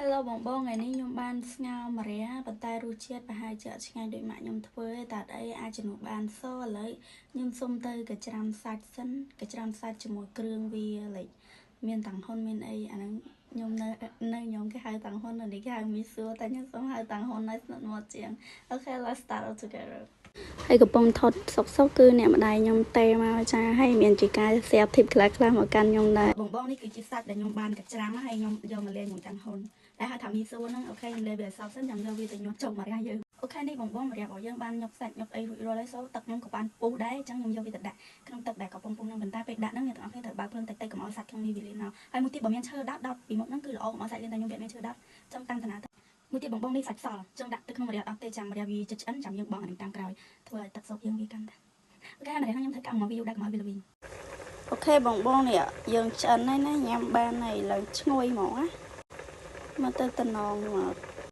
Hello បងថ្ងៃនេះខ្ញុំបានស្ងោរម្រះប៉ុន្តែរសជាតិប្រហែលជាអត់ឆ្ងាញ់ដូចម៉ាក់ខ្ញុំធ្វើទេតែអីអាចជំនួសបានសឥឡូវខ្ញុំសុំទៅកច្រាំសាច់សិនកច្រាំសាច់ជាមួយគ្រឿងវាlike មានតាំងហ៊ុនមានអីអាហ្នឹងខ្ញុំនៅខ្ញុំគេហៅតាំងហ៊ុននៅនេះគេហៅមីសួរតែខ្ញុំសុំហៅតាំងហ៊ុនឲ្យស្និទ្ធមាត់ជាង Okay let's start all together ហើយកំពុងថតសុកគឺអ្នកម្ដាយខ្ញុំទេមកចាហើយមានជាការ share tip ខ្លះៗមកកាន់ខ្ញុំដែរបងនេះគឺជាសាច់ដែលខ្ញុំបានកច្រាំហើយខ្ញុំយកមកលាយជាមួយតាំងហ៊ុនតែហៅថាមីសួរហ្នឹងអូខេខ្ញុំលេបវាសោកសិនចាំយកវាទៅញាត់ចុកម្រះយើងអូខេនេះបងម្រះរបស់យើងបានញាត់សាច់ញាត់អីរួចរាល់ហើយសូទឹកខ្ញុំក៏បានពុះដែរអញ្ចឹងខ្ញុំយកវាទៅដាក់ក្នុងទឹកដែលកំពុងពុះហ្នឹងប៉ុន្តែពេលដាក់ហ្នឹងអ្នកទាំងអស់គ្នាត្រូវបើកភ្លើងតិចៗកុំឲ្យសាច់ក្នុងនេះវាលីនមកហើយមួយទៀតបើមានឈើដោតពីមុខហ្នឹងគឺល្អកុំឲ្យសាច់លៀនតែខ្ញុំវាមានឈើដោតចង់តាំងតាណាទៅមួយទៀតបងនេះសាច់សល់ចង់ដាក់ទឹកក្នុងម្រះអត់ទេចាំម្រះវាជិតឆ្អិនចាំយើងបងអានេះតាមក្រោយធ្វើឲ្យទឹកស៊ុបយើងវាកាន់តែអូខេម្រះហ្នឹងខ្ញុំធ្វើកម្មមកវាយកដាក់កុំឲ្យវាល្វីងអូខេបងនេះយើងឆ្អិនហើយណាញ៉ាំបានហើយឡើងឈ្ងុយហ្មងណាមកទៅតំណងមក